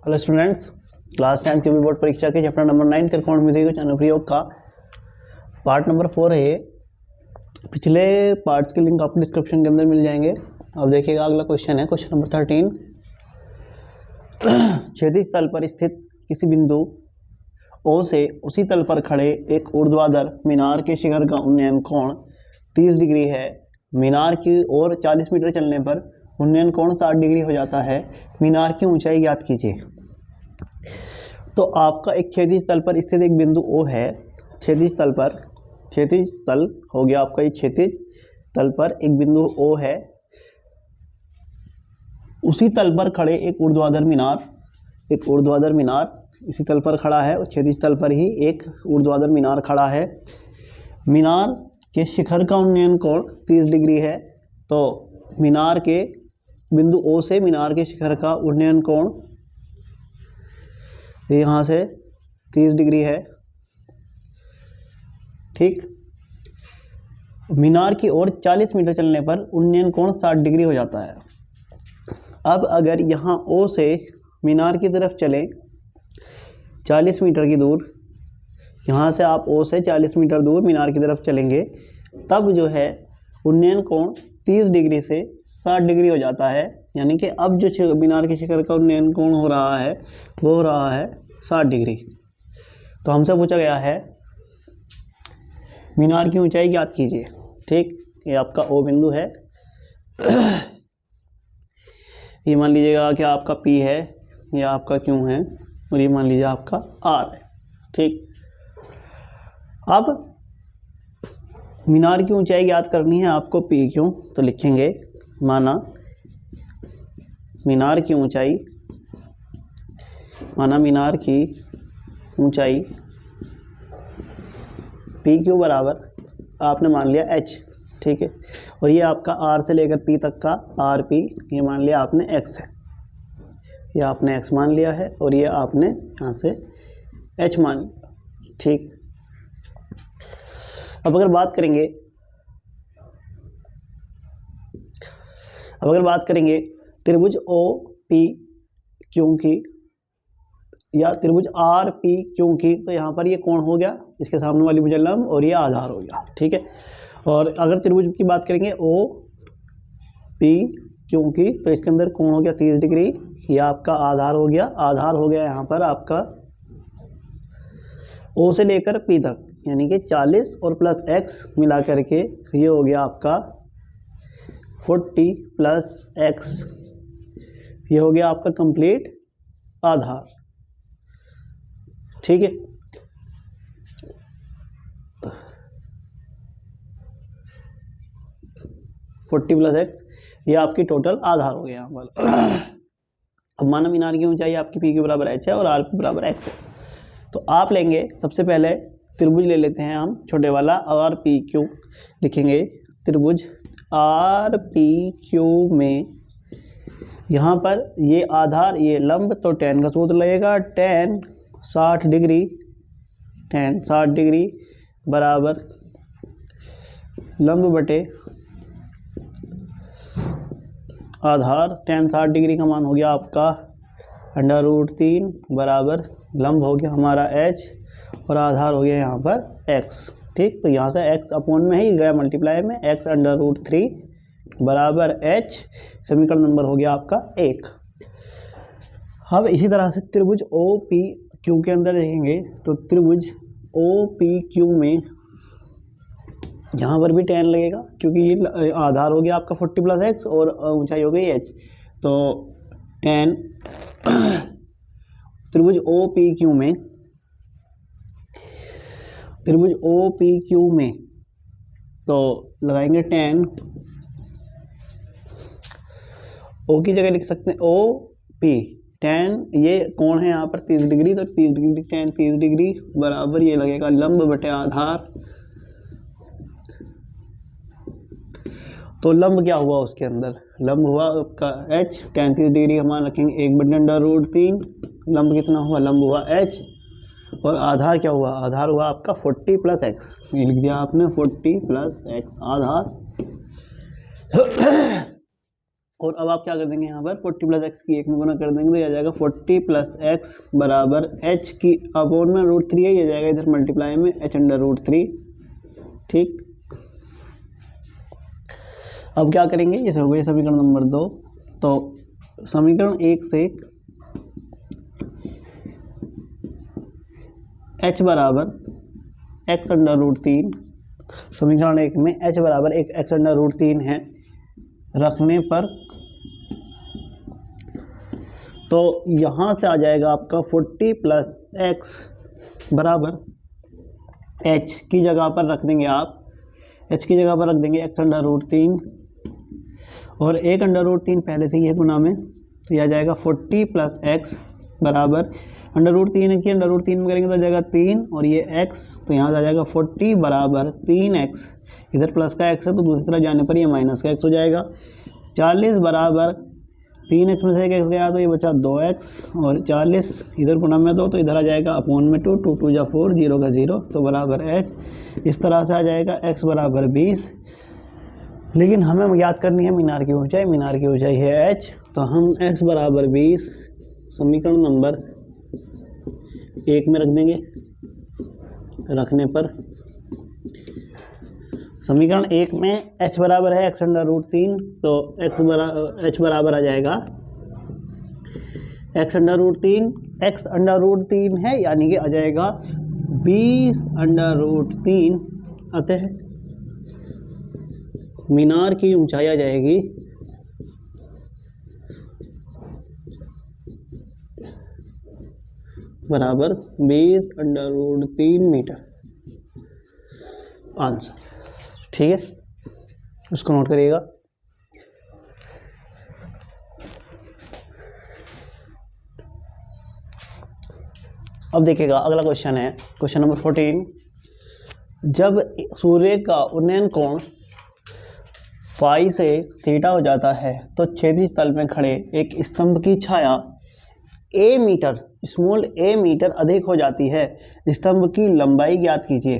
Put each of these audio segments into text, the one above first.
Hello students, class 10 UP board परीक्षा के chapter number 9 त्रिकोण विधि कुछ अनुप्रयोग का पार्ट नंबर 4 है ये। पिछले पार्ट्स के लिंक आपको डिस्क्रिप्शन के अंदर मिल जाएंगे। अब देखिएगा, अगला क्वेश्चन है क्वेश्चन नंबर 13। क्षैतिज तल पर स्थित किसी बिंदु O से उसी तल पर खड़े एक ऊर्ध्वाधर मीनार के शिखर का उन्नयन कोण 30 डिग्री है। मीनार की ओर 40 मीटर चलने पर उन्नयन कोण 60 डिग्री हो जाता है। मीनार की ऊंचाई ज्ञात कीजिए। तो आपका एक क्षैतिज तल पर स्थित एक बिंदु O है। क्षैतिज तल हो गया आपका, ये क्षैतिज तल पर एक बिंदु O है। उसी तल पर खड़े एक ऊर्ध्वाधर मीनार इसी तल पर खड़ा है और क्षैतिज तल पर ही एक ऊर्ध्वाधर मीनार खड़ा है। मीनार के शिखर का उन्नयन कोण 30 डिग्री है। तो मीनार के बिंदु O से मीनार के शिखर का उन्नयन कोण यहाँ से 30 डिग्री है। ठीक, मीनार की ओर 40 मीटर चलने पर उन्नयन कोण 60 डिग्री हो जाता है। अब अगर यहाँ O से मीनार की तरफ चलें 40 मीटर की दूर, यहाँ से आप O से 40 मीटर दूर मीनार की तरफ चलेंगे, तब जो है उन्नयन कोण 30 डिग्री से 60 डिग्री हो जाता है। यानी कि अब जो मीनार के शिखर का उन्नयन कोण हो रहा है वो हो रहा है 60 डिग्री। तो हमसे पूछा गया है मीनार की ऊंचाई ज्ञात कीजिए। ठीक, ये आपका O बिंदु है। ये मान लीजिएगा कि आपका P है, ये आपका Q है और ये मान लीजिए आपका R है। ठीक, अब मीनार की ऊंचाई ज्ञात करनी है आपको PQ। तो लिखेंगे, माना मीनार की ऊंचाई PQ बराबर आपने मान लिया H। ठीक है, और ये आपका R से लेकर P तक का RP, ये मान लिया आपने X है, ये आपने X मान लिया है और ये आपने यहाँ से H मान लिया। ठीक, अब अगर बात करेंगे त्रिभुज OPQ की या त्रिभुज RPQ की, तो यहाँ पर ये कोण हो गया, इसके सामने वाली भुजा लंब और ये आधार हो गया। ठीक है, और अगर त्रिभुज की बात करेंगे OPQ की, तो इसके अंदर कोण हो गया 30 डिग्री, ये आपका आधार हो गया यहाँ पर आपका O से लेकर P तक, यानी कि 40 और प्लस X मिला करके ये हो गया आपका 40 प्लस X, ये हो गया आपका कंप्लीट आधार। ठीक है, फोर्टी प्लस एक्स, ये आपकी टोटल आधार हो गया यहाँ पर। अब माना मीनार की ऊंचाई आपकी PQ बराबर H है और RP बराबर X है। तो आप लेंगे, सबसे पहले त्रिभुज ले लेते हैं हम छोटे वाला RPQ। लिखेंगे त्रिभुज RPQ में यहाँ पर ये आधार ये लंब, तो tan का सूत्र लगेगा। tan 60 डिग्री बराबर लंब बटे आधार। tan 60 डिग्री का मान हो गया आपका √3 बराबर लंब हो गया हमारा H और आधार हो गया यहाँ पर X। ठीक, तो यहाँ से X अपॉन में ही गया मल्टीप्लाई में, X √3 बराबर H। समीकरण नंबर हो गया आपका 1। अब इसी तरह से त्रिभुज OPQ के अंदर देखेंगे, तो त्रिभुज OPQ में यहाँ पर भी tan लगेगा, क्योंकि ये आधार हो गया आपका 40 प्लस X और ऊंचाई हो गई H। तो tan त्रिभुज OPQ में तो लगाएंगे tan, O की जगह लिख सकते हैं OP। tan ये कोण है यहाँ पर 30 डिग्री, तो 30 डिग्री tan 30 डिग्री बराबर ये लगेगा लंब बटे आधार। तो लंब क्या हुआ उसके अंदर, लंब हुआ आपका H। tan 30 डिग्री हमारा रखेंगे 1/√3, लंब कितना हुआ, लंब हुआ H। और आधार क्या हुआ, आधार हुआ आपका 40 प्लस X, ये लिख दिया आपने 40 प्लस X आधार। और अब आप क्या कर देंगे यहाँ पर 40 प्लस एक्स की 1 में गुना कर देंगे तो यह आ जाएगा 40 प्लस एक्स बराबर एच की अपॉन में √3 है, ये जाएगा इधर मल्टीप्लाई में h/√3। ठीक, अब क्या करेंगे, ये हो गया समीकरण नंबर 2। तो समीकरण 1 से h बराबर x/√3, समीकरण 1 में h बराबर एक x/√3 है रखने पर, तो यहाँ से आ जाएगा आपका 40 प्लस एक्स बराबर h की जगह पर रख देंगे आप, h की जगह पर रख देंगे x/√3 और 1/√3 पहले से ही है गुना में, तो यह आ जाएगा 40 प्लस एक्स बराबर √3 की √3 में करेंगे तो आ जाएगा 3 और ये x, तो यहाँ से आ जाएगा 40 बराबर 3x, इधर प्लस का x है तो दूसरी तरफ जाने पर ये माइनस का x हो जाएगा। 40 बराबर 3x में से एक x गया तो ये बचा 2x और 40 इधर गुना में 2 तो इधर आ जाएगा अपॉन में 2, 2 2 जा 4, 0 का 0 तो बराबर x। इस तरह से आ जाएगा x बराबर 20। लेकिन हमें याद करनी है मीनार की ऊंचाई, मीनार की ऊंचाई है h, तो हम x बराबर 20 समीकरण नंबर 1 में रख देंगे। रखने पर समीकरण 1 में h बराबर है x/√3, तो h बराबर आ जाएगा x/√3, x/√3 है यानी कि आ जाएगा 20/√3, अतः मीनार की ऊंचाई आ जाएगी बराबर 20/√3 मीटर। आंसर ठीक है, उसको नोट करिएगा। अब देखिएगा अगला क्वेश्चन है क्वेश्चन नंबर 14। जब सूर्य का उन्नयन कोण फाई से थीटा हो जाता है तो क्षैतिज तल में खड़े एक स्तंभ की छाया a metre, small a metre अधिक हो जाती है, स्तंभ की लंबाई ज्ञात कीजिए।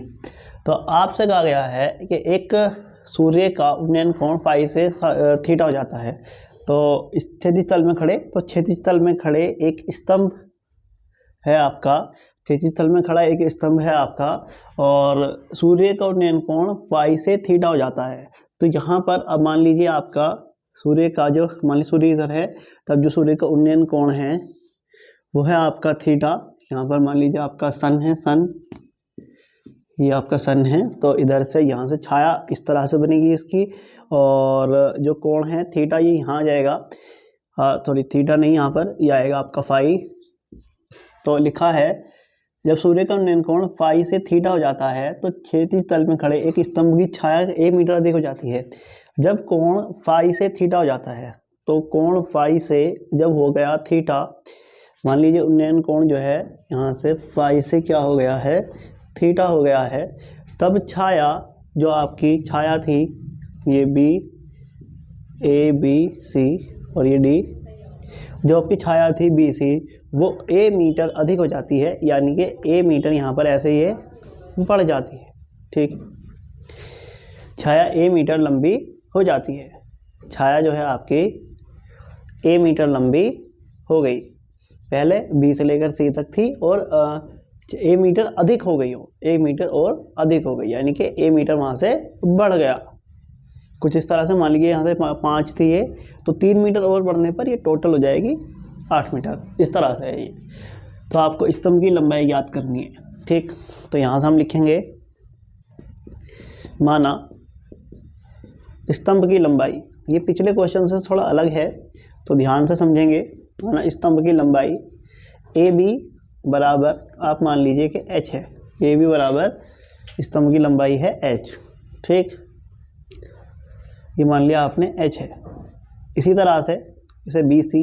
तो आपसे कहा गया है कि एक सूर्य का उन्नयन कोण फाई से थीटा हो जाता है, तो क्षैतिज तल में खड़े, तो क्षैतिज तल में खड़े एक स्तंभ है आपका, क्षैतिज तल में खड़ा एक स्तंभ है आपका, और सूर्य का उन्नयन कोण फाई से थीटा हो जाता है। तो यहाँ पर अब मान लीजिए आपका सूर्य का जो, मान लीजिए सूर्य इधर है, तब जो सूर्य का उन्नयन कोण है वो है आपका थीटा। यहाँ पर मान लीजिए आपका सन है, सन, ये आपका सन है, तो इधर से यहाँ से छाया इस तरह से बनेगी इसकी, और जो कोण है थीटा ये यहाँ आ जाएगा, सॉरी थीटा नहीं, यहाँ पर ये आएगा आपका फाई। तो लिखा है जब सूर्य का उन्नयन कोण फाई से थीटा हो जाता है तो क्षैतिज तल में खड़े एक स्तंभ की छाया 1 मीटर अधिक हो जाती है। जब कोण फाई से थीटा हो जाता है, तो कोण फाई से जब हो गया थीटा, मान लीजिए उन्नयन कोण जो है यहाँ से फाई से क्या हो गया है, थीटा हो गया है, तब छाया जो आपकी छाया थी ये बी, ए बी सी और ये डी, जो आपकी छाया थी बी सी वो a मीटर अधिक हो जाती है, यानी कि a मीटर यहाँ पर ऐसे ये बढ़ जाती है। ठीक, छाया a मीटर लंबी हो जाती है, छाया जो है आपकी a मीटर लंबी हो गई, पहले b से लेकर c तक थी और a मीटर अधिक हो गई हो, a मीटर और अधिक हो गई, यानी कि a मीटर वहाँ से बढ़ गया। कुछ इस तरह से मान लीजिए यहाँ से 5 थी ये, तो 3 मीटर और बढ़ने पर ये टोटल हो जाएगी 8 मीटर, इस तरह से है ये। तो आपको स्तंभ की लंबाई याद करनी है। ठीक, तो यहाँ से हम लिखेंगे, माना स्तंभ की लंबाई, ये पिछले क्वेश्चन से थोड़ा अलग है तो ध्यान से समझेंगे। माना स्तंभ की लंबाई ए बी बराबर, आप मान लीजिए कि h है, ए बी बराबर स्तंभ की लंबाई है h। ठीक, ये मान लिया आपने h है। इसी तरह से इसे BC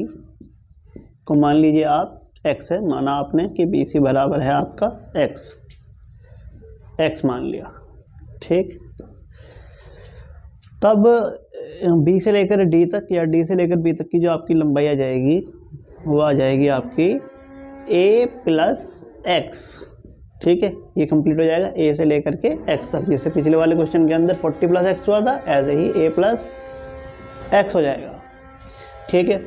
को मान लीजिए आप x है, माना आपने कि BC बराबर है आपका x मान लिया। ठीक, तब B से लेकर D तक या D से लेकर B तक की जो आपकी लंबाई आ जाएगी वो आ जाएगी आपकी a प्लस x। ठीक है, ये कंप्लीट हो जाएगा a से लेकर के x तक, जैसे पिछले वाले क्वेश्चन के अंदर 40 प्लस x हुआ था, ऐसे ही a प्लस x हो जाएगा। ठीक है।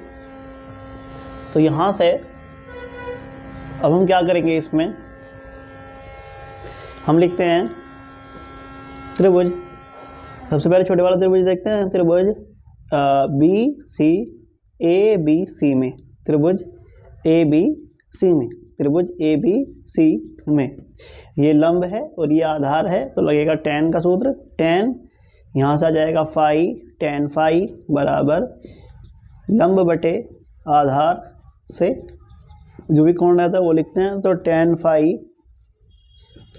तो यहाँ से अब हम क्या करेंगे, इसमें हम लिखते हैं त्रिभुज। सबसे पहले छोटे वाला त्रिभुज देखते हैं, त्रिभुज B C A B C में, त्रिभुज ए बी सी में, त्रिभुज ए बी सी में ये लंब है और ये आधार है, तो लगेगा tan का सूत्र। tan यहाँ से आ जाएगा फाई, tan फाई बराबर लंब बटे आधार से जो भी कोण रहता है वो लिखते हैं। तो tan फाई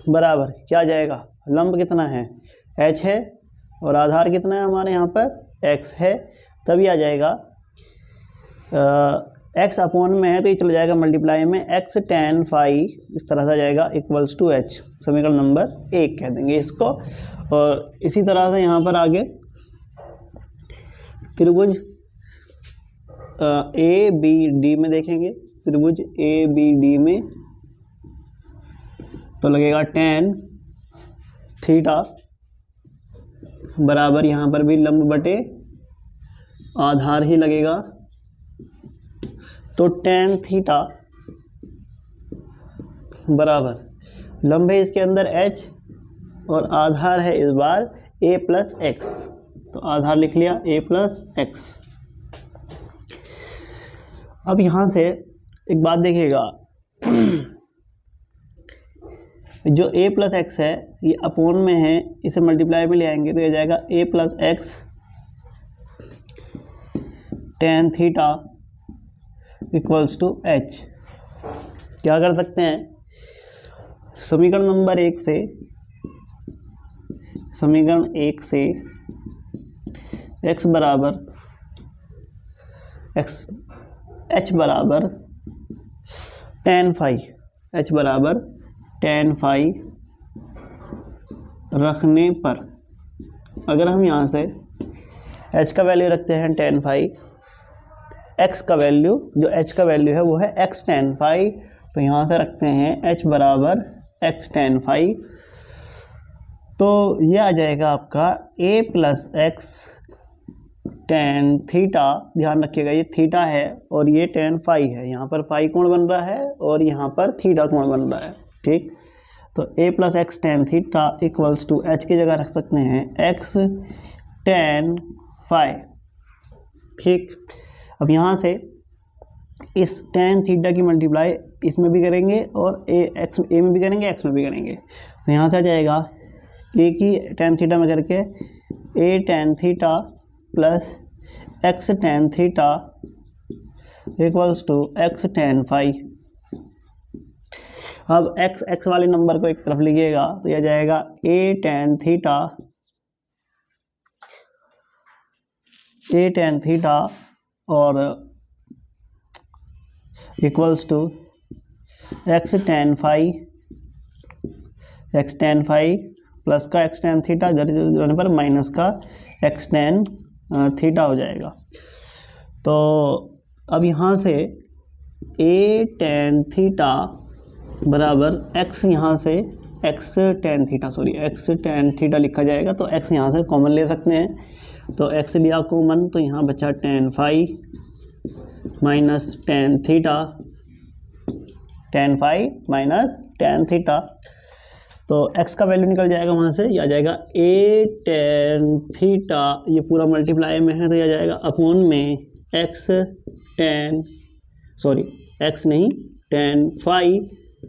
बराबर क्या आ जाएगा, लंब कितना है h है और आधार कितना है हमारे यहाँ पर x है, तभी आ जाएगा x अपॉन में है तो ये चला जाएगा मल्टीप्लाई में, x tan फाई इस तरह से आ जाएगा इक्वल्स टू h। समीकरण नंबर 1 कह देंगे इसको। और इसी तरह से यहाँ पर आगे त्रिभुज ए बी डी में देखेंगे, त्रिभुज ए बी डी में तो लगेगा tan थीटा बराबर यहाँ पर भी लंब बटे आधार ही लगेगा, तो tan थीटा बराबर लंब है इसके अंदर h और आधार है इस बार a प्लस एक्स, तो आधार लिख लिया a प्लस एक्स। अब यहाँ से एक बात देखिएगा, जो a प्लस एक्स है ये अपोन में है, इसे मल्टीप्लाई में ले आएंगे तो ये जाएगा a plus X tan theta equals to h। क्या कर सकते हैं, समीकरण नंबर 1 से, समीकरण 1 से x बराबर x h बराबर tan फाई, h बराबर tan फाई रखने पर अगर हम यहाँ से h का वैल्यू रखते हैं tan फाई, x का वैल्यू जो h का वैल्यू है वो है x tan फाई, तो यहाँ से रखते हैं h बराबर x tan फाई, तो ये आ जाएगा आपका a plus X tan theta. ध्यान रखिएगा ये थीटा है और ये tan फाई है, यहाँ पर फाई कोण बन रहा है और यहाँ पर थीटा कोण बन रहा है, ठीक। तो a plus X tan theta equals to h की जगह रख सकते हैं x tan फाई, ठीक। अब यहाँ से इस tan थीटा की मल्टीप्लाई इसमें भी करेंगे और a में भी करेंगे, x में भी करेंगे, तो यहाँ से आ जाएगा a की tan थीटा में करके a tan theta plus x tan theta equals to x tan phi. अब x वाले नंबर को एक तरफ लिखिएगा तो यह जाएगा a tan थीटा और equals to x tan phi plus का x tan थीटा जाने पर माइनस का x tan थीटा हो जाएगा। तो अब यहाँ से a tan थीटा बराबर x, यहाँ से x tan थीटा लिखा जाएगा, तो x यहाँ से कॉमन ले सकते हैं, तो x लिया कॉमन तो यहाँ बचा tan phi minus tan theta, तो x का वैल्यू निकल जाएगा वहाँ से, यह आ जाएगा a tan थीटा, ये पूरा मल्टीप्लाई में है तो यह आ जाएगा अपॉन में tan phi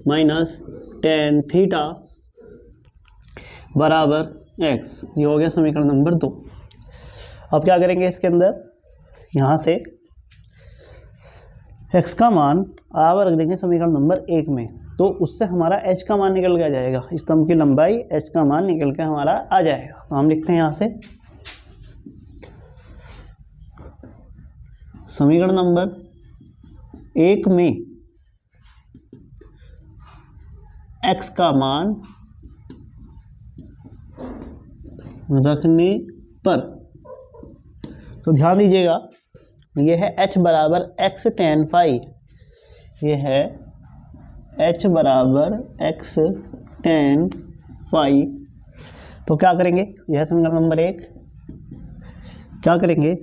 minus tan theta बराबर x। ये हो गया समीकरण नंबर 2। अब क्या करेंगे इसके अंदर, यहाँ से x का मान आप रख देंगे समीकरण नंबर 1 में, तो उससे हमारा h का मान निकल के आ जाएगा, स्तंभ की लंबाई h का मान निकल के हमारा आ जाएगा। तो हम लिखते हैं यहाँ से समीकरण नंबर 1 में x का मान रखने पर, तो ध्यान दीजिएगा ये है h बराबर x tan फाई, ये है h बराबर x tan फाई। तो क्या करेंगे, यह समीकरण नंबर 1, क्या करेंगे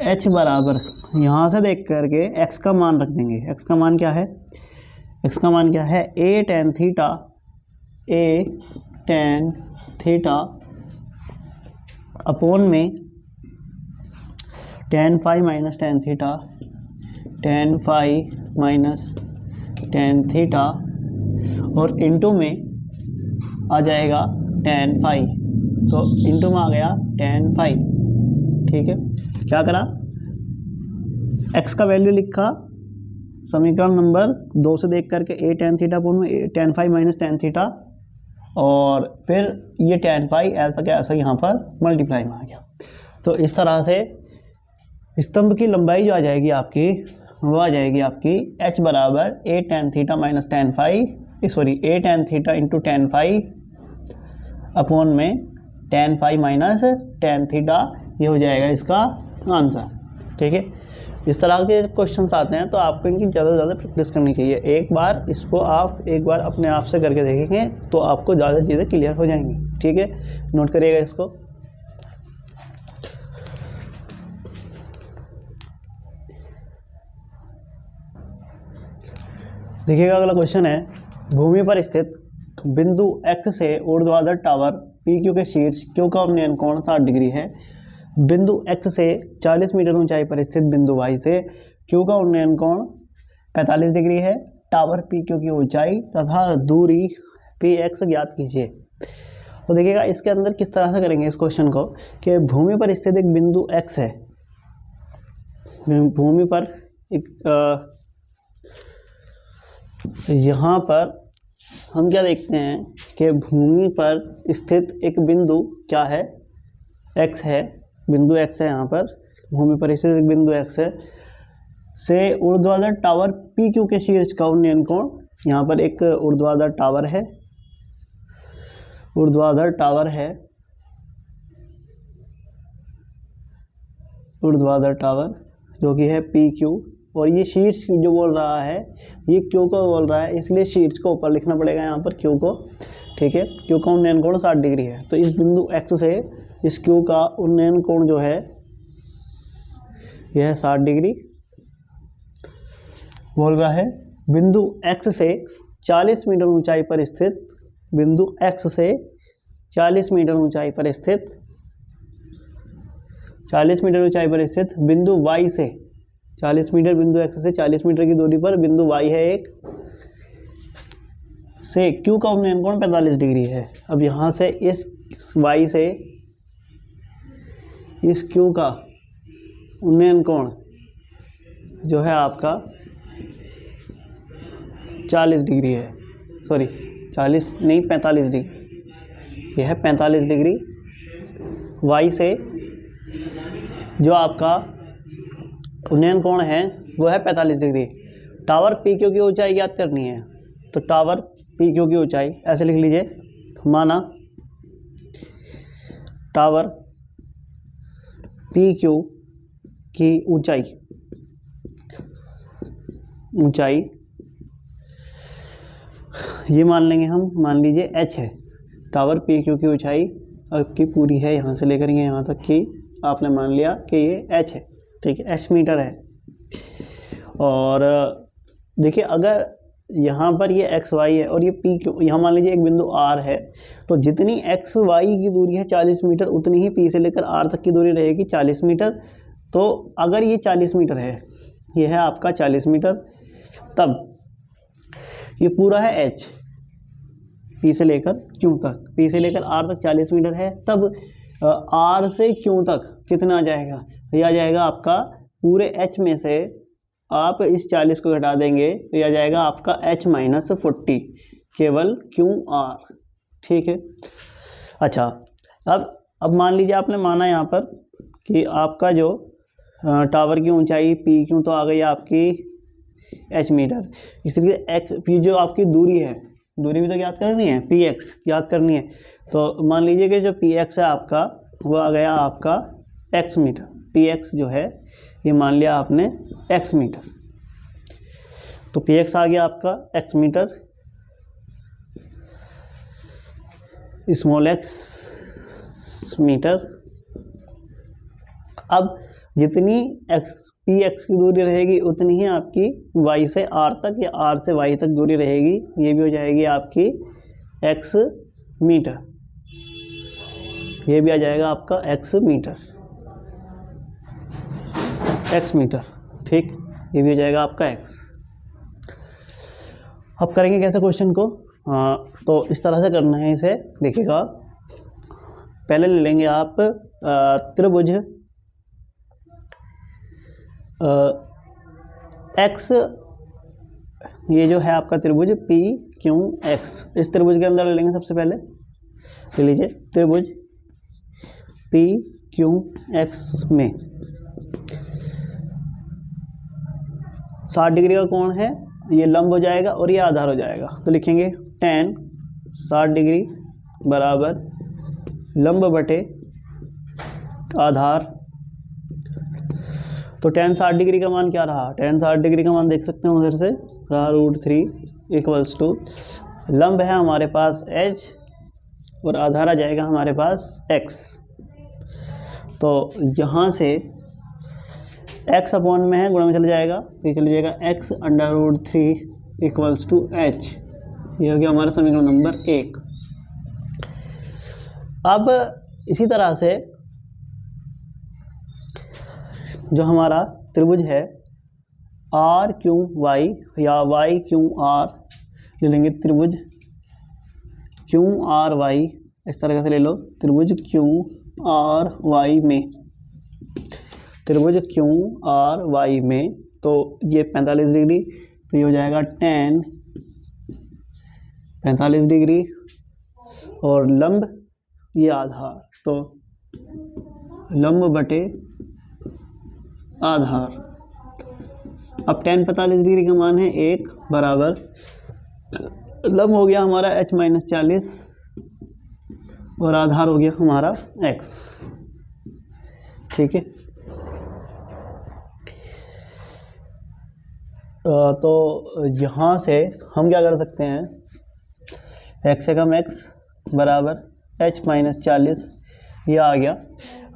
h बराबर यहाँ से देख करके x का मान रख देंगे। x का मान क्या है? x का मान क्या है? a tan थीटा अपॉन में tan phi minus tan theta और इंटू में आ जाएगा tan phi, तो इंटू में आ गया tan phi। ठीक है, क्या करा? x का वैल्यू लिखा समीकरण नंबर 2 से देख करके a tan थीटा अपॉन में tan phi minus tan theta, और फिर ये tan phi ऐसा क्या ऐसा यहाँ पर मल्टीप्लाई में आ गया। तो इस तरह से स्तंभ की लंबाई जो आ जाएगी आपकी, वो आ जाएगी आपकी h बराबर a tan theta minus tan phi, a tan theta into tan phi upon में tan phi minus tan theta, ये हो जाएगा इसका आंसर। ठीक है, इस तरह के क्वेश्चंस आते हैं तो आपको इनकी ज़्यादा से ज़्यादा प्रैक्टिस करनी चाहिए। एक बार इसको आप एक बार अपने आप से करके देखेंगे तो आपको ज़्यादा चीज़ें क्लियर हो जाएंगी। ठीक है, नोट करिएगा इसको। देखिएगा अगला क्वेश्चन है, भूमि पर स्थित बिंदु x से ऊर्ध्वाधर टावर PQ के शीर्ष Q का उन्नयन कोण 60 डिग्री है। बिंदु x से 40 मीटर ऊंचाई पर स्थित बिंदु y से Q का उन्नयन कोण 45 डिग्री है। टावर PQ की ऊंचाई तथा दूरी PX ज्ञात कीजिए। तो देखिएगा इसके अंदर किस तरह से करेंगे इस क्वेश्चन को कि भूमि पर स्थित एक बिंदु x है। भूमि पर एक यहाँ पर हम क्या देखते हैं कि भूमि पर स्थित एक बिंदु क्या है? x है, बिंदु x है। यहाँ पर भूमि पर स्थित एक बिंदु x है से ऊर्ध्वाधर टावर PQ के शीर्ष का उन्नयन कोण, यहाँ पर एक ऊर्ध्वाधर टावर है, ऊर्ध्वाधर टावर जो कि है PQ, और ये शीर्ष जो बोल रहा है ये Q को बोल रहा है, इसलिए शीर्ष को ऊपर लिखना पड़ेगा यहाँ पर Q को। ठीक है, Q का उन्नयन कोण 60 डिग्री है। तो इस बिंदु x से इस Q का उन्नयन कोण जो है यह है 60 डिग्री बोल रहा है। बिंदु x से 40 मीटर ऊंचाई पर स्थित, बिंदु x से 40 मीटर ऊंचाई पर स्थित, 40 मीटर ऊंचाई पर स्थित बिंदु y से 40 मीटर, बिंदु x से 40 मीटर की दूरी पर बिंदु y है एक, से Q का उन्नयन कोण 45 डिग्री है। अब यहाँ से इस y से इस Q का उन्नयन कोण जो है आपका 40 डिग्री है, सॉरी 40 नहीं 45 डिग्री, यह है 45 डिग्री। y से जो आपका उन्नयन कोण है वो है 45 डिग्री। टावर PQ की ऊंचाई ज्ञात करनी है, तो टावर PQ की ऊंचाई ऐसे लिख लीजिए, माना टावर PQ की ऊंचाई ये मान लेंगे हम, मान लीजिए h है। टावर PQ की ऊंचाई आपकी पूरी है, यहाँ से लेकर यहाँ तक की आपने मान लिया कि ये h है। ठीक है, h मीटर है। और देखिए अगर यहाँ पर ये x y है और ये PQ, यहाँ मान लीजिए एक बिंदु R है, तो जितनी x y की दूरी है 40 मीटर, उतनी ही P से लेकर R तक की दूरी रहेगी 40 मीटर। तो अगर ये 40 मीटर है, ये है आपका 40 मीटर, तब ये पूरा है h, P से लेकर Q तक, P से लेकर R तक 40 मीटर है, तब R से Q तक कितना आ जाएगा? ये आ जाएगा आपका पूरे h में से आप इस 40 को घटा देंगे तो यह आ जाएगा आपका h माइनस 40, केवल QR। ठीक है, अच्छा अब मान लीजिए आपने माना यहाँ पर कि आपका जो टावर की ऊंचाई PQ तो आ गई आपकी h मीटर। इस तरीके से x जो आपकी दूरी है, दूरी भी तो याद करनी है, PX याद करनी है। तो मान लीजिए कि जो PX है आपका वो आ गया आपका x मीटर, PX जो है ये मान लिया आपने x मीटर, तो PX आ गया आपका x metre, small x metre. अब जितनी पी एक्स की दूरी रहेगी उतनी ही आपकी वाई से आर तक या आर से वाई तक दूरी रहेगी। ये भी हो जाएगी आपकी एक्स मीटर, ये भी आ जाएगा आपका एक्स मीटर, ठीक, ये भी हो जाएगा आपका एक्स। अब करेंगे कैसे क्वेश्चन को, तो इस तरह से करना है इसे, देखिएगा। पहले ले लेंगे आप त्रिभुज एक्स, ये जो है आपका त्रिभुज पी क्यू एक्स, इस त्रिभुज के अंदर ले लेंगे। सबसे पहले ले लीजिए त्रिभुज पी क्यू एक्स में 60 डिग्री का कोण है, ये लंब हो जाएगा और ये आधार हो जाएगा। तो लिखेंगे tan 60 डिग्री बराबर लंब बटे आधार। तो tan 60 डिग्री का मान क्या रहा, tan 60 डिग्री का मान देख सकते हैं उधर से रहा √3 इक्वल्स टू, लंब है हमारे पास h और आधार आ जाएगा हमारे पास x। तो यहाँ से x अपॉन में है, गुणा में चला जाएगा, तो ये चला जाएगा x √3 इक्वल्स टू h। ये हो गया हमारा समीकरण नंबर 1। अब इसी तरह से जो हमारा त्रिभुज है आर क्यू वाई या वाई क्यू आर ले लेंगे, त्रिभुज क्यू आर वाई, इस तरह से ले लो, त्रिभुज क्यू आर वाई में, त्रिभुज क्यू आर वाई में, तो ये 45 डिग्री, तो ये हो जाएगा tan 45 डिग्री और लंब ये आधार, तो लंब बटे आधार। अब tan 45 डिग्री का मान है 1 बराबर लंब हो गया हमारा h - 40 और आधार हो गया हमारा x, ठीक है। तो यहाँ से हम क्या कर सकते हैं, x से कम x बराबर h - 40, ये आ गया।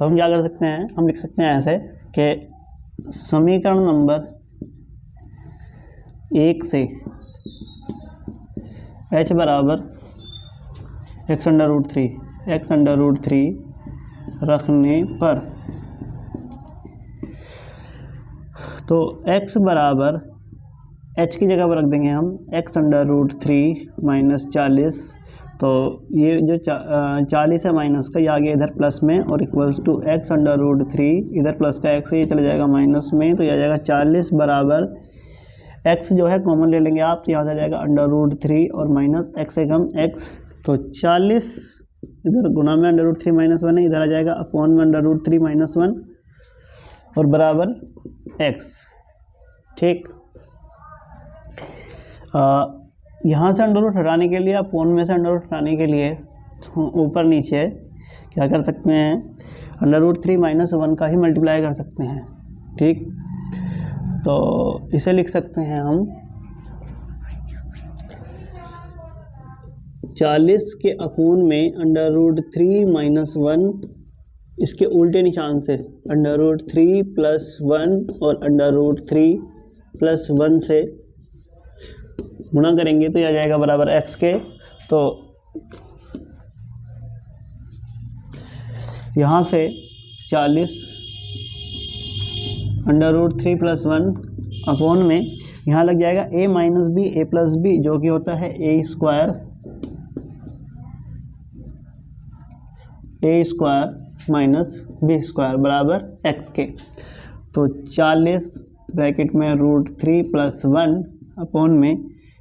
हम क्या कर सकते हैं, हम लिख सकते हैं ऐसे कि समीकरण नंबर 1 से h बराबर x√3 रखने पर, तो x बराबर h की जगह पर रख देंगे हम x√3 - 40, तो ये जो 40 है माइनस का, ये आ गया इधर प्लस में, और इक्वल्स टू x√3, इधर प्लस का x है, ये चला जाएगा माइनस में, तो ये आ जाएगा 40 बराबर x जो है कॉमन ले लेंगे आप, तो यहाँ आ जाएगा √3 और माइनस x से कम x, तो 40 इधर गुना में √3 - 1 है, इधर आ जाएगा अपॉन में √3 - 1 और बराबर x, ठीक। यहाँ से अंडर रूट हटाने के लिए, अपॉन में से अंडर रूट हटाने के लिए ऊपर नीचे क्या कर सकते हैं, √3 - 1 का ही मल्टीप्लाई कर सकते हैं, ठीक। तो इसे लिख सकते हैं हम 40 के अपॉन में √3 - 1, इसके उल्टे निशान से √3 + 1 और √3 + 1 से गुणा करेंगे, तो यह आ जाएगा बराबर x के। तो यहाँ से 40 √3 + 1 अपॉन में यहाँ लग जाएगा a - b a + b, जो कि होता है a² - b² बराबर x के। तो 40 ब्रैकेट में √3 + 1 अपॉन में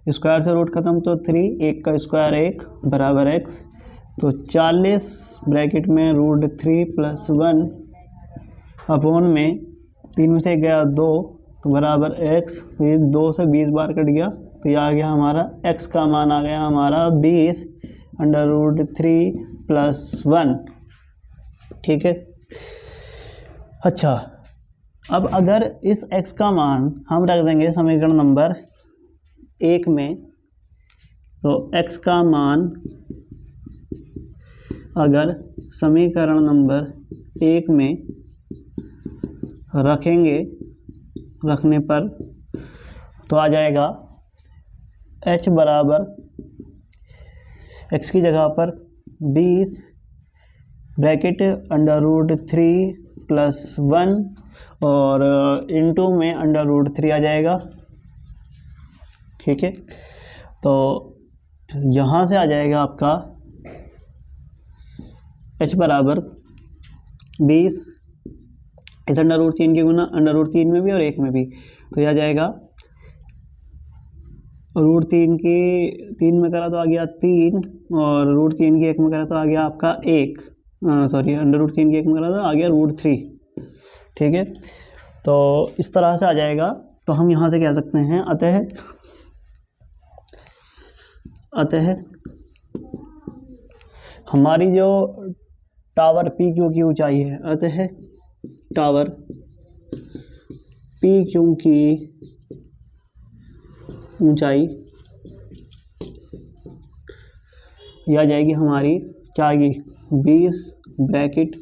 स्क्वायर से रूट खत्म, तो 3, 1 का स्क्वायर 1 बराबर x, तो 40 ब्रैकेट में √3 + 1 अपॉन में 3 में से 1 गया 2, तो बराबर x, तो ये 2 से 20 बार कट गया, तो ये आ गया हमारा x का मान आ गया हमारा 20 √3 + 1, ठीक है। अच्छा, अब अगर इस x का मान हम रख देंगे समीकरण नंबर 1 में, तो x का मान अगर समीकरण नंबर 1 में रखने पर तो आ जाएगा h बराबर x की जगह पर 20 ब्रैकेट √3 + 1 और इनटू में √3 आ जाएगा। ठीक है, तो यहाँ से आ जाएगा आपका h बराबर 20 इस √3 की गुना √3 में भी और 1 में भी, तो यह आ जाएगा √3 की 3 में करा तो आ गया 3 और √3 की 1 में करा तो आ गया आपका 1, सॉरी √3 की 1 में करा तो आ गया √3। ठीक है, तो इस तरह से आ जाएगा। तो हम यहाँ से कह सकते हैं अतः हमारी जो टावर PQ की ऊंचाई है, अतः टावर PQ की ऊंचाई यह आ जाएगी हमारी क्या आएगी 20 ब्रैकेट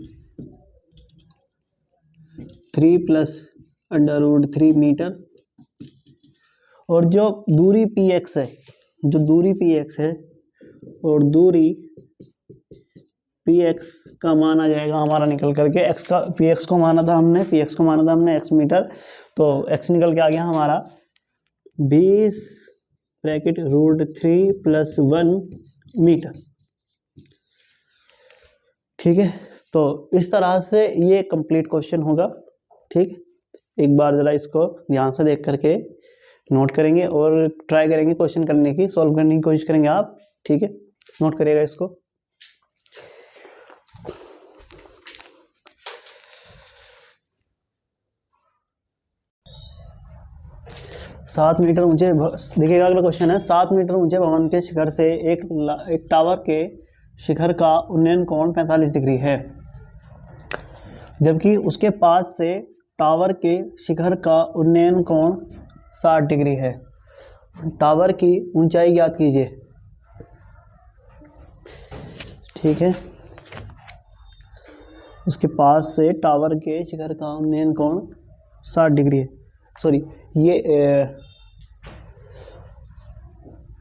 3 + √3 मीटर, और जो दूरी PX है, और दूरी PX का मान आ जाएगा हमारा निकल करके PX को माना था हमने x मीटर, तो x निकल के आ गया हमारा 20 ब्रैकेट √3 + 1 मीटर। ठीक है, तो इस तरह से ये कंप्लीट क्वेश्चन होगा। ठीक, एक बार ज़रा इसको ध्यान से देख करके नोट करेंगे और ट्राई करेंगे क्वेश्चन करने की, सॉल्व करने की कोशिश करेंगे आप। ठीक है, नोट करिएगा इसको। सात मीटर ऊंचे, देखिएगा अगला क्वेश्चन है, 7 मीटर ऊंचे भवन के शिखर से एक टावर के शिखर का उन्नयन कोण 45 डिग्री है, जबकि उसके पास से टावर के शिखर का उन्नयन कोण 60 डिग्री है। टावर की ऊंचाई ज्ञात कीजिए। ठीक है, उसके पास से टावर के शिखर का उन्नयन कोण 60 डिग्री है। सॉरी, ये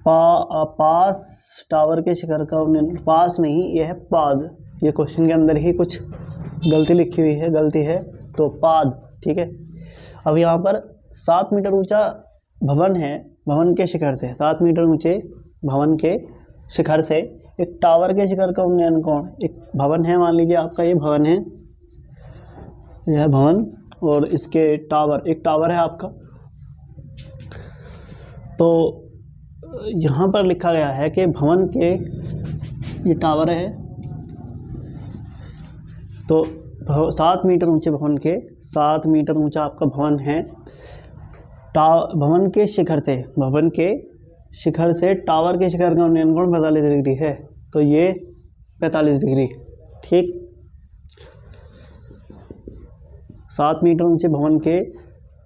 पास टावर के शिखर का उन्नयन, पास नहीं, यह है पाद। ये क्वेश्चन के अंदर ही कुछ गलती लिखी हुई है, गलती है, तो पाद। ठीक है, अब यहाँ पर 7 मीटर ऊंचा भवन है, भवन के शिखर से 7 मीटर ऊंचे भवन के शिखर से एक टावर के शिखर का उन्नयन कोण, एक भवन है, मान लीजिए आपका ये भवन है, यह भवन, और इसके टावर, एक टावर है आपका। तो यहाँ पर लिखा गया है कि भवन के, ये टावर है, तो 7 मीटर ऊंचे भवन के, 7 मीटर ऊंचा आपका भवन है, भवन के शिखर से टावर के शिखर का उन्नयन कोण 45 डिग्री है, तो ये 45 डिग्री। ठीक, 7 मीटर ऊंचे भवन के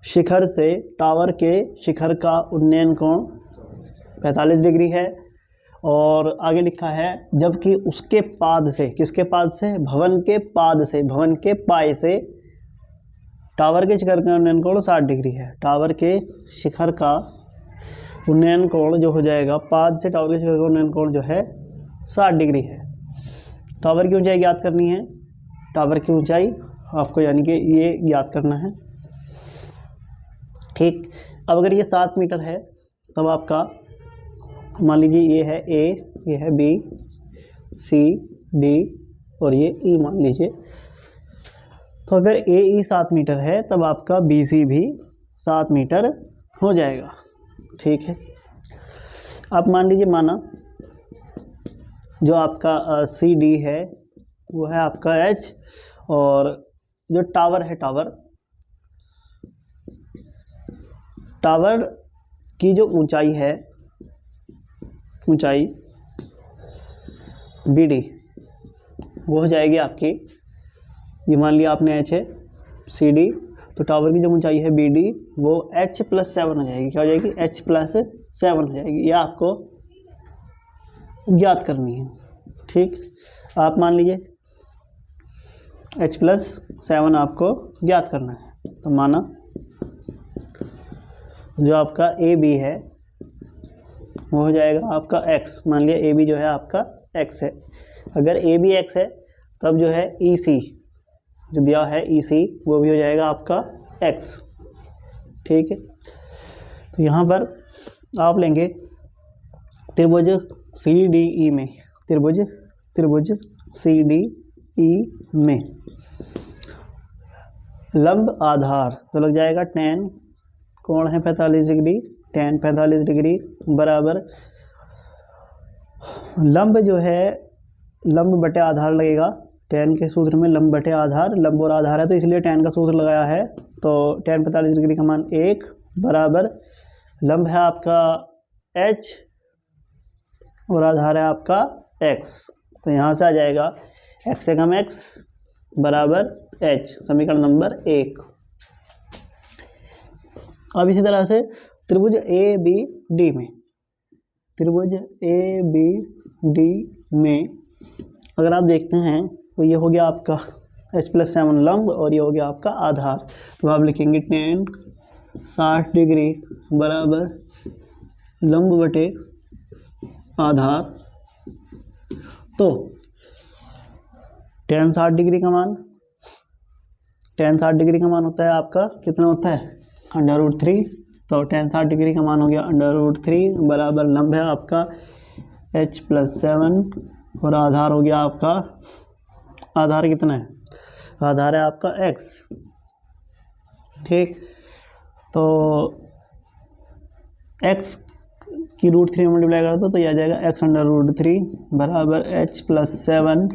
शिखर से टावर के शिखर का उन्नयन कोण 45 डिग्री है, और आगे लिखा है जबकि उसके पाद से, किसके पाद से, भवन के पाद से, भवन के पाए से टावर के शिखर का उन्नयन कोण 60 डिग्री है। टावर के शिखर का उन्नयन कोण जो हो जाएगा, पाद से टावर के शिखर का उन्नयन कोण जो है 60 डिग्री है। टावर की ऊंचाई ज्ञात करनी है, टावर की ऊंचाई आपको यानी कि ये ज्ञात करना है। ठीक, अब अगर ये 7 मीटर है तब आपका मान लीजिए ये है A, ये है B, C, D और ये E मान लीजिए। तो अगर AE 7 मीटर है तब आपका BC भी 7 मीटर हो जाएगा। ठीक है, आप मान लीजिए, माना जो आपका CD है वो है आपका H, और जो टावर है, टावर की जो ऊंचाई है, ऊंचाई BD वो हो जाएगी आपकी, ये मान लिया आपने H है CD, तो टावर की जो ऊंचाई है BD वो H+7 हो जाएगी। क्या हो जाएगी, H+7 हो जाएगी। ये आपको ज्ञात करनी है। ठीक, आप मान लीजिए H+7 आपको ज्ञात करना है। तो माना जो आपका ए बी है वो हो जाएगा आपका x। मान लिया ए बी जो है आपका x है। अगर ए बी x है तब जो है ई सी जो दिया है ई सी वो भी हो जाएगा आपका x। ठीक है, तो यहाँ पर आप लेंगे त्रिभुज सी डी ई में, त्रिभुज सी डी ई में लंब आधार तो लग जाएगा tan कोण है 45 डिग्री, tan 45 डिग्री बराबर लंब जो है लंब बटे आधार लगेगा। tan के सूत्र में लंब बटे आधार, लंब और आधार है तो इसलिए tan का सूत्र लगाया है। तो tan 45 डिग्री का मान 1 बराबर लंब है आपका h और आधार है आपका x। तो यहाँ से आ जाएगा x से कम x बराबर h, समीकरण नंबर 1। अब इसी तरह से त्रिभुज ए बी डी में, त्रिभुज ए बी डी में अगर आप देखते हैं तो ये हो गया आपका h+7 लंब और ये हो गया आपका आधार। तो आप लिखेंगे tan 60 डिग्री बराबर लंब बटे आधार। तो tan 60 डिग्री का मान, tan 60 डिग्री का मान होता है आपका कितना होता है √3। तो tan 60 डिग्री का मान हो गया √3 बराबर लंब है आपका h+7 और आधार हो गया आपका, आधार कितना है, आधार है आपका x। ठीक, तो x की √3 मल्टीप्लाई कर दो तो यह आ जाएगा x/√3 बराबर h+7।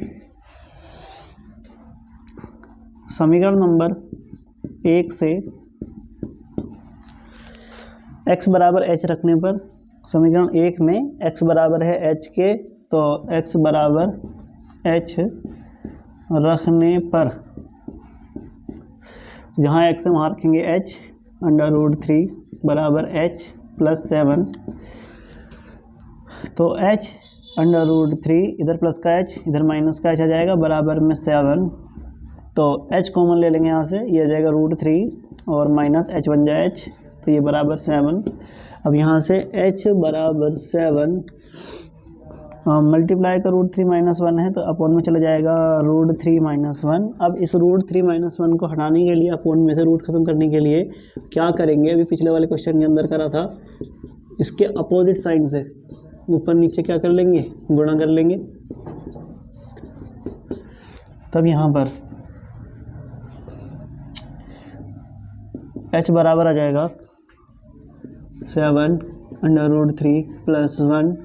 समीकरण नंबर 1 से x बराबर h रखने पर, समीकरण 1 में x बराबर है h के, तो x बराबर h रखने पर जहाँ x है वहाँ रखेंगे h/√3 बराबर h+7। तो h/√3 इधर प्लस का h इधर माइनस का h आ जाएगा बराबर में 7। तो h कॉमन ले लेंगे यहाँ से, ये आ जाएगा √3 और माइनस h बन जाए h, तो ये बराबर 7। अब यहाँ से h बराबर 7 मल्टीप्लाई का √3 - 1 है तो अपॉन में चला जाएगा √3 - 1। अब इस √3 - 1 को हटाने के लिए, अपॉन में से रूट खत्म करने के लिए क्या करेंगे, अभी पिछले वाले क्वेश्चन के अंदर करा था, इसके अपोजिट साइड से ऊपर नीचे क्या कर लेंगे, गुणा कर लेंगे। तब यहाँ पर h बराबर आ जाएगा 7/√3 + 1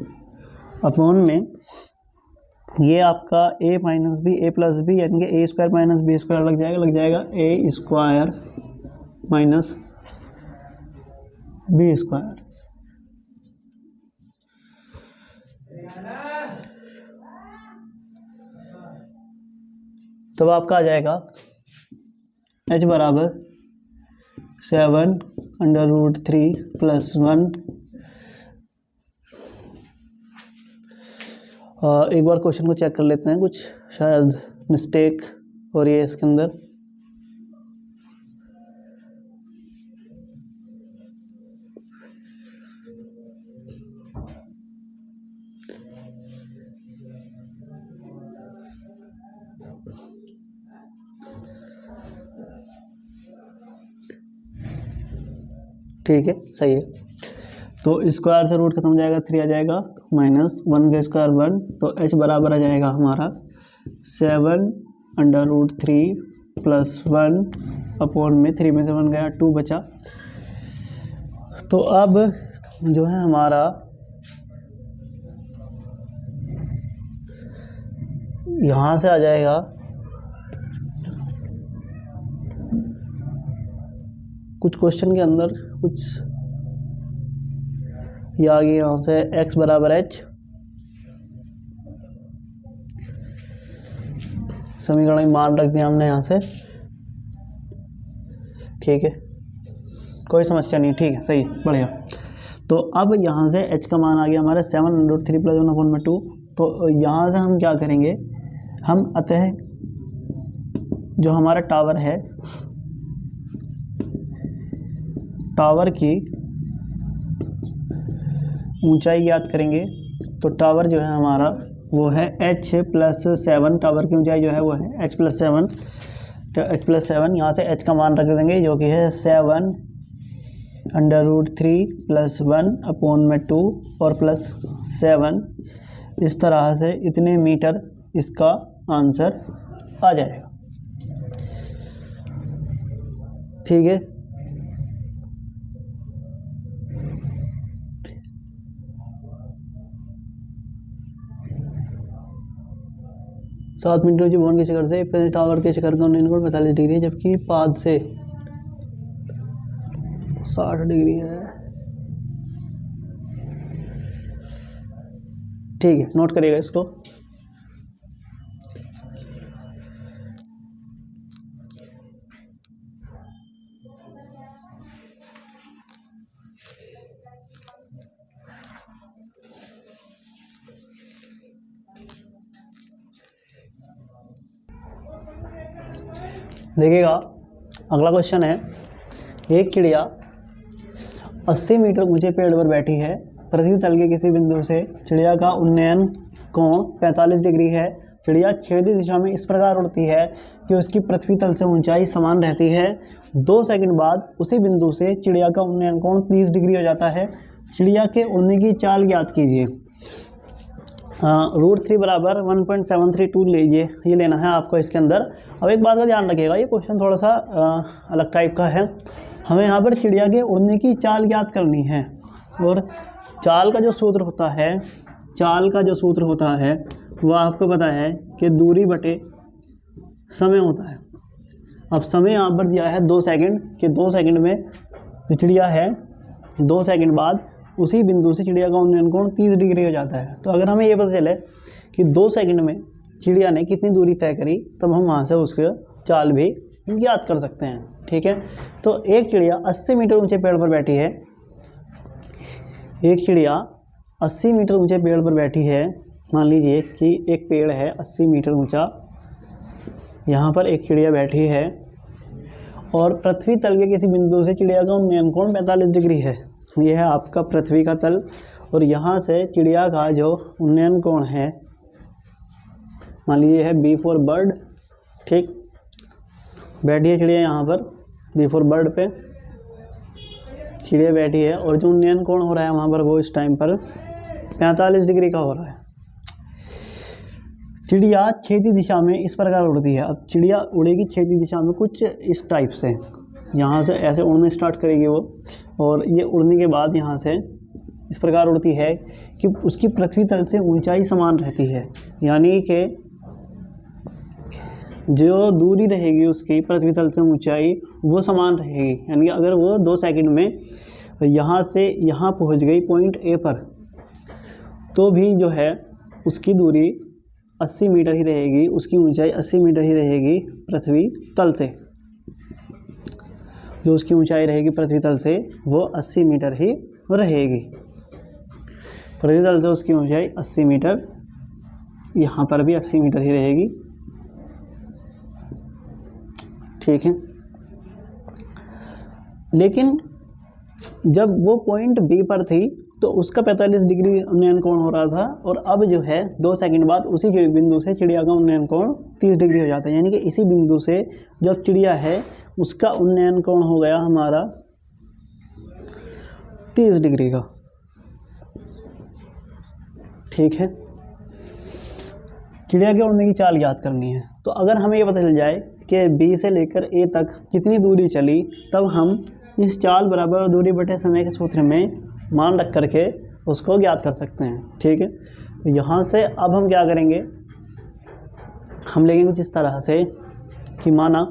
अपॉन में ये आपका a - b a + b यानी कि a² - b² लग जाएगा a² - b²। तब आपका आ जाएगा h बराबर 7/√3 + 1। एक बार क्वेश्चन को चेक कर लेते हैं, कुछ शायद मिस्टेक हो रही है इसके अंदर। ठीक है, सही है। तो स्क्वायर से रूट खत्म हो जाएगा, 3 आ जाएगा, -1 का स्क्वायर 1। तो h बराबर आ जाएगा हमारा 7/√3 + 1 अपॉन में 3 में से 1 गया, 2 बचा। तो अब जो है हमारा यहाँ से आ जाएगा कुछ क्वेश्चन के अंदर कुछ ये आ गया, यहाँ से x बराबर h, समीकरण में मान रख दिया हमने यहाँ से। ठीक है, कोई समस्या नहीं, ठीक है, सही, बढ़िया। तो अब यहाँ से h का मान आ गया हमारा 7/√3 + 1 अपॉन में 2। तो यहाँ से हम क्या करेंगे, हम अतः जो हमारा टावर है टावर की ऊंचाई ज्ञात करेंगे। तो टावर जो है हमारा वो है h+7, टावर की ऊंचाई जो है वो है h+7। तो h+7 यहाँ से h का मान रख देंगे जो कि है 7 √3 + 1/2 और +7। इस तरह से इतने मीटर इसका आंसर आ जाएगा। ठीक है, 7 मीटर ऊंचे भवन के शिखर से टावर के शिखर का उन्नयन कोण 45 डिग्री है, जबकि पाद से 60 डिग्री है। ठीक है, नोट करिएगा इसको। देखिएगा, अगला क्वेश्चन है, एक चिड़िया 80 मीटर ऊंचे पेड़ पर बैठी है। पृथ्वी तल के किसी बिंदु से चिड़िया का उन्नयन कोण 45 डिग्री है। चिड़िया क्षैतिज दिशा में इस प्रकार उड़ती है कि उसकी पृथ्वी तल से ऊंचाई समान रहती है। 2 सेकंड बाद उसी बिंदु से चिड़िया का उन्नयन कोण 30 डिग्री हो जाता है। चिड़िया के उड़ने की चाल ज्ञात कीजिए। √3 बराबर 1.732 लीजिए, ये लेना है आपको इसके अंदर। अब एक बात का ध्यान रखिएगा, ये क्वेश्चन थोड़ा सा अलग टाइप का है। हमें यहाँ पर चिड़िया के उड़ने की चाल ज्ञात करनी है, और चाल का जो सूत्र होता है वो आपको पता है कि दूरी बटे समय होता है। अब समय यहाँ पर दिया है 2 सेकंड, कि 2 सेकंड में जो चिड़िया है 2 सेकंड बाद उसी बिंदु से चिड़िया का उन्नयन कोण 30 डिग्री हो जाता है। तो अगर हमें ये पता चले कि 2 सेकंड में चिड़िया ने कितनी दूरी तय करी, तब हम वहाँ से उसका चाल भी ज्ञात कर सकते हैं। ठीक है, तो एक चिड़िया 80 मीटर ऊंचे पेड़ पर बैठी है। एक चिड़िया 80 मीटर ऊंचे पेड़ पर बैठी है। मान लीजिए कि एक पेड़ है 80 मीटर ऊंचा, यहाँ पर एक चिड़िया बैठी है और पृथ्वी तल के किसी बिंदु से चिड़िया का उन्नयन कोण 45 डिग्री है। यह है आपका पृथ्वी का तल, और यहाँ से चिड़िया का जो उन्नयन कोण है, मान लीजिए है B फॉर बर्ड। ठीक, बैठी है चिड़िया यहाँ पर B फॉर बर्ड पे चिड़िया बैठी है, और जो उन्नयन कोण हो रहा है वहाँ पर वो इस टाइम पर 45 डिग्री का हो रहा है। चिड़िया क्षैतिज दिशा में इस प्रकार उड़ती है। अब चिड़िया उड़ेगी क्षैतिज दिशा में कुछ इस टाइप से, यहाँ से ऐसे उड़ने स्टार्ट करेगी वो, और ये उड़ने के बाद यहाँ से इस प्रकार उड़ती है कि उसकी पृथ्वी तल से ऊंचाई समान रहती है। यानी कि जो दूरी रहेगी उसकी पृथ्वी तल से ऊंचाई वो समान रहेगी। यानी कि अगर वो 2 सेकंड में यहाँ से यहाँ पहुँच गई पॉइंट A पर, तो भी जो है उसकी दूरी 80 मीटर ही रहेगी, उसकी ऊंचाई 80 मीटर ही रहेगी पृथ्वी तल से। जो उसकी ऊंचाई रहेगी पृथ्वी तल से वो 80 मीटर ही रहेगी। पृथ्वी तल से उसकी ऊंचाई 80 मीटर, यहाँ पर भी 80 मीटर ही रहेगी। ठीक है, लेकिन जब वो पॉइंट B पर थी तो उसका 45 डिग्री उन्नयन कोण हो रहा था, और अब जो है 2 सेकंड बाद उसी बिंदु से चिड़िया का उन्नयन कोण 30 डिग्री हो जाता है। यानी कि इसी बिंदु से जब चिड़िया है उसका उन्नयन कोण हो गया हमारा 30 डिग्री का। ठीक है, चिड़िया के उड़ने की चाल याद करनी है। तो अगर हमें ये पता चल जाए कि B से लेकर A तक कितनी दूरी चली, तब हम इस चाल बराबर दूरी बटे समय के सूत्र में मान रख करके उसको ज्ञात कर सकते हैं। ठीक है, तो यहाँ से अब हम क्या करेंगे, हम लेंगे कुछ इस तरह से कि माना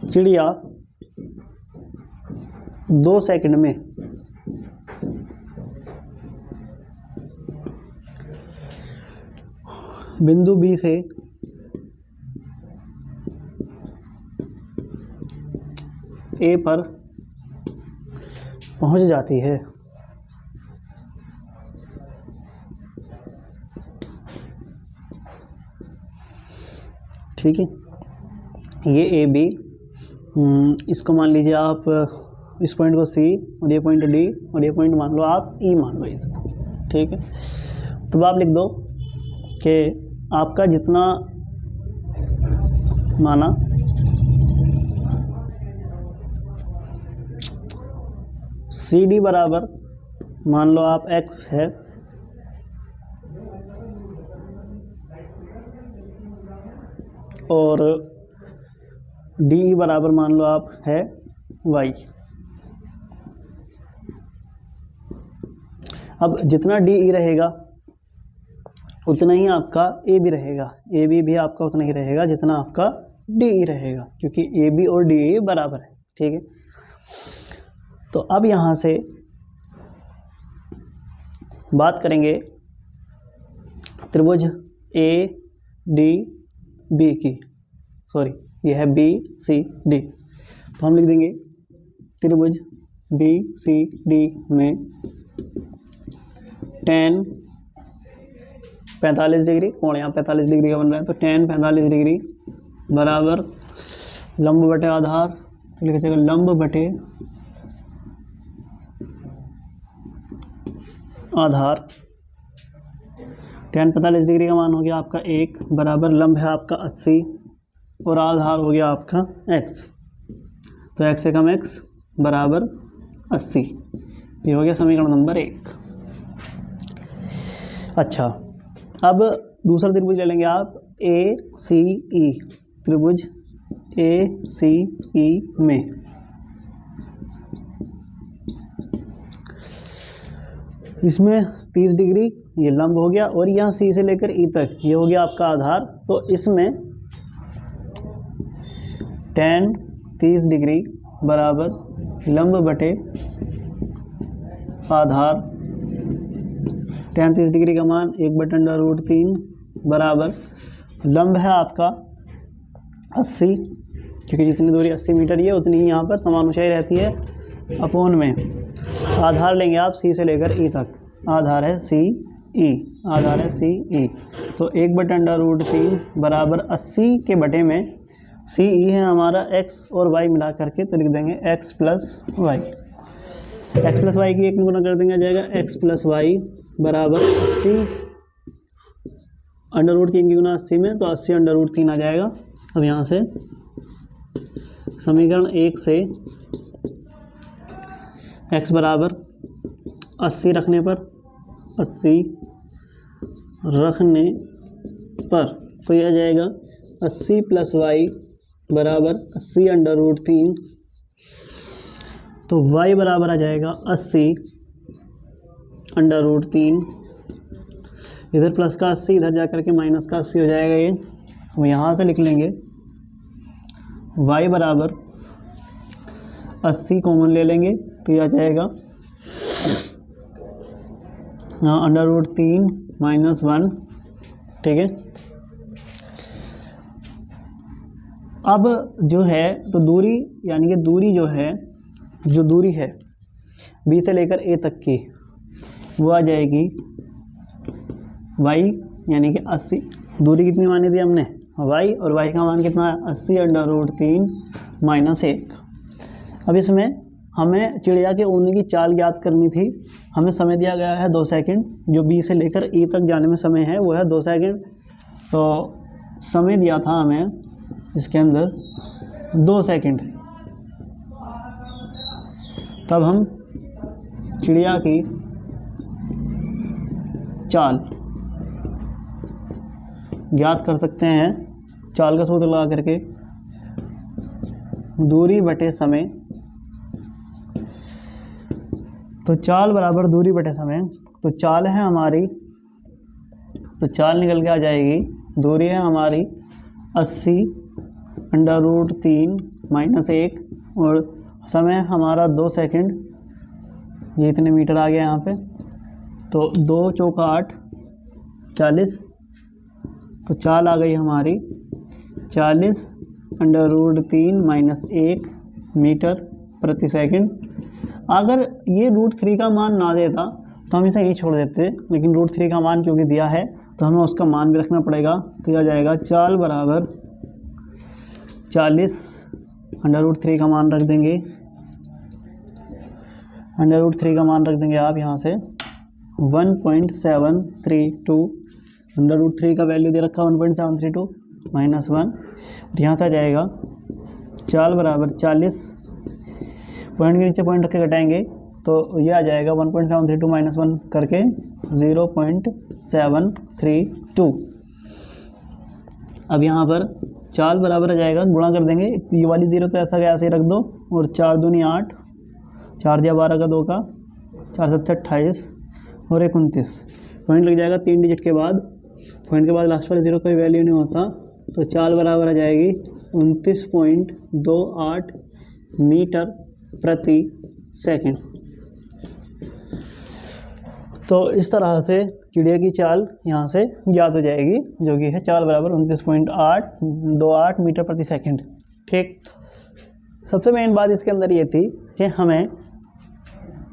चिड़िया 2 सेकंड में बिंदु B से A पर पहुंच जाती है। ठीक है, ये ए बी, इसको मान लीजिए आप, इस पॉइंट को सी, और ये पॉइंट डी, और ये पॉइंट मान लो आप ई मान लो इसको, ठीक है। तो आप लिख दो कि आपका जितना माना सी डी बराबर मान लो आप x है, और डी बराबर मान लो आप है y। अब जितना डी ई रहेगा उतना ही आपका ए बी रहेगा, ए बी भी आपका उतना ही रहेगा जितना आपका डी ई रहेगा, क्योंकि ए बी और डी ई बराबर है, ठीक है। तो अब यहाँ से बात करेंगे त्रिभुज ए डी बी की, सॉरी ये है बी सी डी, तो हम लिख देंगे त्रिभुज बी सी डी में tan 45 डिग्री, कोण यहाँ 45 डिग्री का बन रहा है, तो tan 45 डिग्री बराबर लंब बटे आधार, तो लिखा जाएगा लंब बटे आधार। tan 45 डिग्री का मान हो गया आपका 1 बराबर लंब है आपका 80 और आधार हो गया आपका x, तो x से कम x बराबर 80। ये हो गया समीकरण नंबर 1। अच्छा, अब दूसरा त्रिभुज ले लेंगे आप ए सी ई, त्रिभुज ए सी ई में इसमें 30 डिग्री ये लंब हो गया, और यहाँ सी से लेकर ई तक ये हो गया आपका आधार, तो इसमें tan 30 डिग्री बराबर लंब बटे आधार। tan 30 डिग्री का मान 1/√3 बराबर लंब है आपका 80, क्योंकि जितनी दूरी 80 मीटर ये उतनी ही यहाँ पर समानुसाई रहती है, अपोन में आधार लेंगे आप सी से लेकर ई तक, आधार है सी ई, आधार है सी ई, तो 1/√3 बराबर 80 के बटे में सी ई है हमारा x और y मिला करके, तो लिख देंगे x plus y, x plus y की एक में गुना कर देंगे, आ जाएगा x प्लस वाई बराबर 80 √3 की गुना 80 में, तो 80 √3 आ जाएगा। अब यहाँ से समीकरण 1 से x बराबर 80 रखने पर, 80 रखने पर तो यह आ जाएगा 80 प्लस वाई बराबर 80 √3, तो y बराबर आ जाएगा 80 √3, इधर प्लस का 80 इधर जा करके माइनस का 80 हो जाएगा ये, हम यहाँ से लिख लेंगे y बराबर 80 कॉमन ले लेंगे, तो ये आ जाएगा √3 - 1, ठीक है। अब जो है तो दूरी, यानी कि दूरी जो है, जो दूरी है b से लेकर a तक की, वो आ जाएगी y यानी कि 80, दूरी कितनी मानी थी हमने y, और y का मान कितना है 80 √3 - 1। अब इसमें हमें चिड़िया के उड़ने की चाल ज्ञात करनी थी, हमें समय दिया गया है 2 सेकंड, जो b से लेकर e तक जाने में समय है वो है 2 सेकंड, तो समय दिया था हमें इसके अंदर 2 सेकंड। तब हम चिड़िया की चाल ज्ञात कर सकते हैं, चाल का सूत्र लगा करके, दूरी बटे समय, तो चाल बराबर दूरी बटे समय, तो चाल है हमारी, तो चाल निकल के आ जाएगी, दूरी है हमारी 80 √3 - 1 और समय हमारा 2 सेकंड, ये इतने मीटर आ गया यहाँ पे, तो 2 चौका 8 40, तो चाल आ गई हमारी 40 √3 - 1 मीटर प्रति सेकंड। अगर ये √3 का मान ना देता तो हम इसे यही छोड़ देते, लेकिन √3 का मान क्योंकि दिया है तो हमें उसका मान भी रखना पड़ेगा, तो यह आ जाएगा चाल बराबर 40 √3 का मान रख देंगे, √3 का मान रख देंगे आप यहाँ से 1.732, √3 का वैल्यू दे रखा 1.732 -1, और यहाँ से आ जाएगा चाल बराबर 40, पॉइंट के नीचे पॉइंट रख के घटाएंगे तो ये आ जाएगा 1.732 -1 करके 0.732। अब यहाँ पर चाल बराबर आ जाएगा, गुणा कर देंगे, ये वाली 0 तो ऐसा का ऐसे ही रख दो, और 4 दूनी 8, 4 दिया 12 का 2 का, 4 7 28 और 29, पॉइंट लग जाएगा 3 डिजिट के बाद, पॉइंट के बाद लास्ट वाले 0 कोई वैल्यू नहीं होता, तो चाल बराबर आ जाएगी 29.28 मीटर प्रति सेकंड। तो इस तरह से चिड़िया की चाल यहाँ से ज्ञात हो जाएगी, जो कि है चाल बराबर 29.828 मीटर प्रति सेकंड। ठीक, सबसे मेन बात इसके अंदर ये थी कि हमें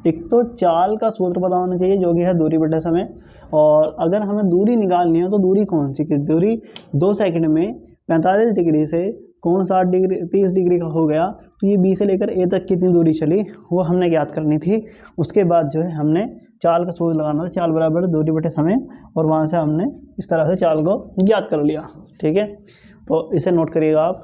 एक तो चाल का सूत्र पता होना चाहिए, जो कि है दूरी बटा समय, और अगर हमें दूरी निकालनी है तो दूरी कौन सी, कि दूरी 2 सेकंड में 45 डिग्री से कोण 60 डिग्री 30 डिग्री का हो गया, तो ये बी से लेकर ए तक कितनी दूरी चली वो हमने ज्ञात करनी थी। उसके बाद जो है हमने चाल का सूत्र लगाना था, चाल बराबर दूरी बटे समय, और वहाँ से हमने इस तरह से चाल को ज्ञात कर लिया। ठीक है, तो इसे नोट करिएगा आप।